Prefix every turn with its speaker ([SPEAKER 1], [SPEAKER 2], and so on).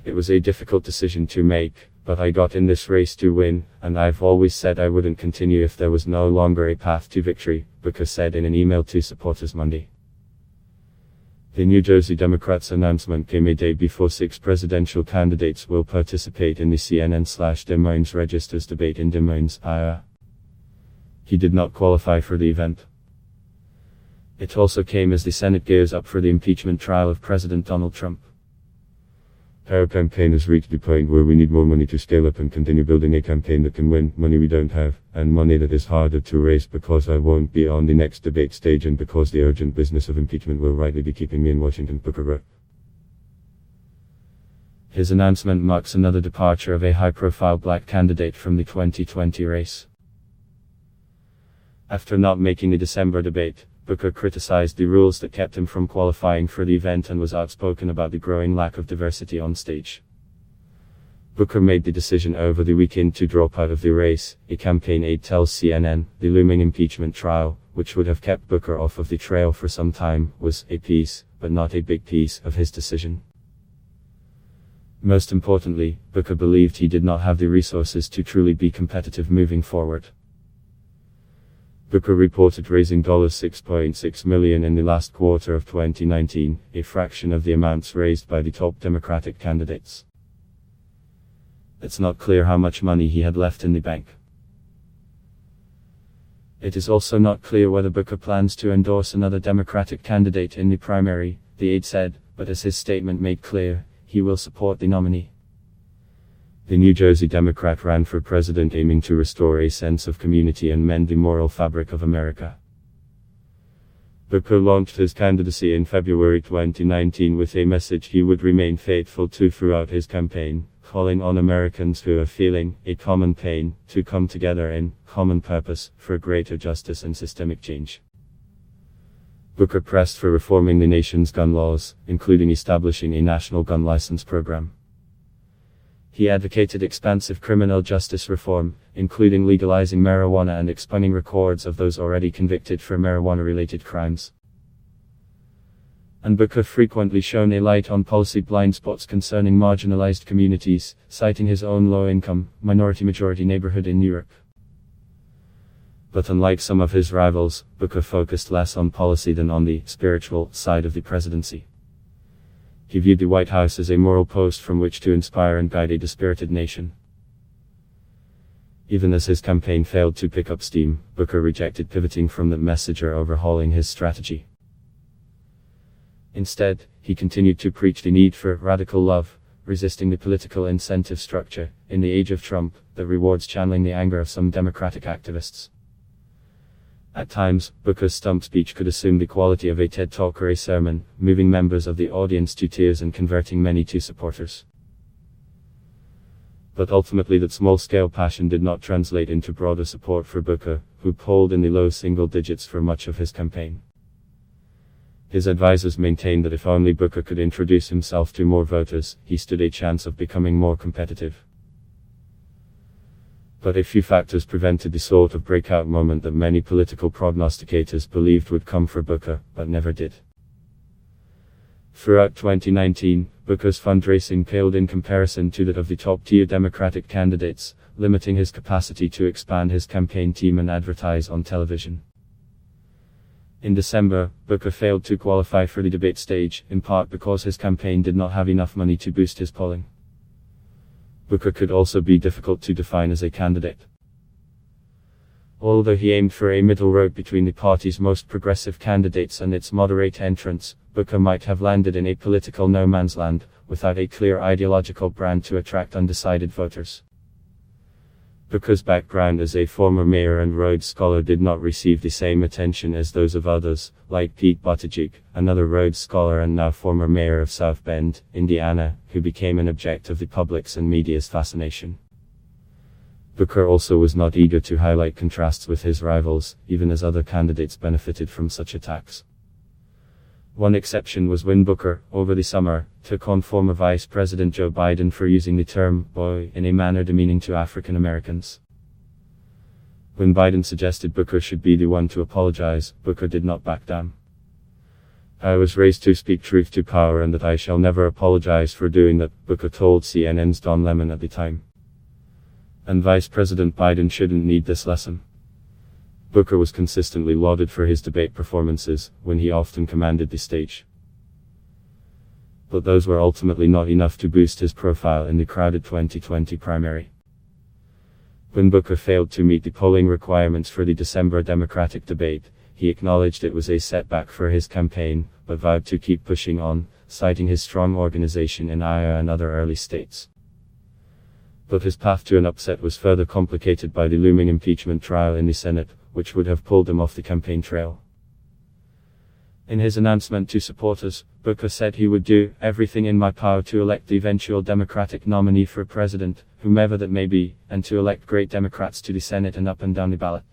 [SPEAKER 1] It was a difficult decision to make, but I got in this race to win, and I've always said I wouldn't continue if there was no longer a path to victory, Booker said in an email to supporters Monday. The New Jersey Democrats' announcement came a day before 6 presidential candidates will participate in the CNN/Des Moines Register's debate in Des Moines, Iowa. He did not qualify for the event. It also came as the Senate gears up for the impeachment trial of President Donald Trump. Our campaign has reached the point where we need more money to scale up and continue building a campaign that can win, money we don't have, and money that is harder to raise because I won't be on the next debate stage and because the urgent business of impeachment will rightly be keeping me in Washington, Booker wrote. His announcement marks another departure of a high-profile black candidate from the 2020 race. After not making the December debate, Booker criticized the rules that kept him from qualifying for the event and was outspoken about the growing lack of diversity on stage. Booker made the decision over the weekend to drop out of the race, a campaign aide tells CNN. The looming impeachment trial, which would have kept Booker off of the trail for some time, was a piece, but not a big piece, of his decision. Most importantly, Booker believed he did not have the resources to truly be competitive moving forward. Booker reported raising $6.6 million in the last quarter of 2019, a fraction of the amounts raised by the top Democratic candidates. It's not clear how much money he had left in the bank. It is also not clear whether Booker plans to endorse another Democratic candidate in the primary, the aide said, but as his statement made clear, he will support the nominee. The New Jersey Democrat ran for president aiming to restore a sense of community and mend the moral fabric of America. Booker launched his candidacy in February 2019 with a message he would remain faithful to throughout his campaign, calling on Americans who are feeling a common pain to come together in common purpose for greater justice and systemic change. Booker pressed for reforming the nation's gun laws, including establishing a national gun license program. He advocated expansive criminal justice reform, including legalizing marijuana and expunging records of those already convicted for marijuana-related crimes. And Booker frequently shone a light on policy blind spots concerning marginalized communities, citing his own low-income, minority-majority neighborhood in New York. But unlike some of his rivals, Booker focused less on policy than on the spiritual side of the presidency. He viewed the White House as a moral post from which to inspire and guide a dispirited nation. Even as his campaign failed to pick up steam, Booker rejected pivoting from that message or overhauling his strategy. Instead, he continued to preach the need for radical love, resisting the political incentive structure, in the age of Trump, that rewards channeling the anger of some Democratic activists. At times, Booker's stump speech could assume the quality of a TED Talk or a sermon, moving members of the audience to tears and converting many to supporters. But ultimately that small-scale passion did not translate into broader support for Booker, who polled in the low single digits for much of his campaign. His advisors maintained that if only Booker could introduce himself to more voters, he stood a chance of becoming more competitive. But a few factors prevented the sort of breakout moment that many political prognosticators believed would come for Booker, but never did. Throughout 2019, Booker's fundraising paled in comparison to that of the top-tier Democratic candidates, limiting his capacity to expand his campaign team and advertise on television. In December, Booker failed to qualify for the debate stage, in part because his campaign did not have enough money to boost his polling. Booker could also be difficult to define as a candidate. Although he aimed for a middle road between the party's most progressive candidates and its moderate entrants, Booker might have landed in a political no-man's land, without a clear ideological brand to attract undecided voters. Booker's background as a former mayor and Rhodes Scholar did not receive the same attention as those of others, like Pete Buttigieg, another Rhodes Scholar and now former mayor of South Bend, Indiana, who became an object of the public's and media's fascination. Booker also was not eager to highlight contrasts with his rivals, even as other candidates benefited from such attacks. One exception was when Booker, over the summer, took on former Vice President Joe Biden for using the term "boy" in a manner demeaning to African Americans. When Biden suggested Booker should be the one to apologize, Booker did not back down. I was raised to speak truth to power and that I shall never apologize for doing that, Booker told CNN's Don Lemon at the time. And Vice President Biden shouldn't need this lesson. Booker was consistently lauded for his debate performances, when he often commanded the stage. But those were ultimately not enough to boost his profile in the crowded 2020 primary. When Booker failed to meet the polling requirements for the December Democratic debate, he acknowledged it was a setback for his campaign, but vowed to keep pushing on, citing his strong organization in Iowa and other early states. But his path to an upset was further complicated by the looming impeachment trial in the Senate, which would have pulled him off the campaign trail. In his announcement to supporters, Booker said he would do everything in my power to elect the eventual Democratic nominee for president, whomever that may be, and to elect great Democrats to the Senate and up and down the ballot.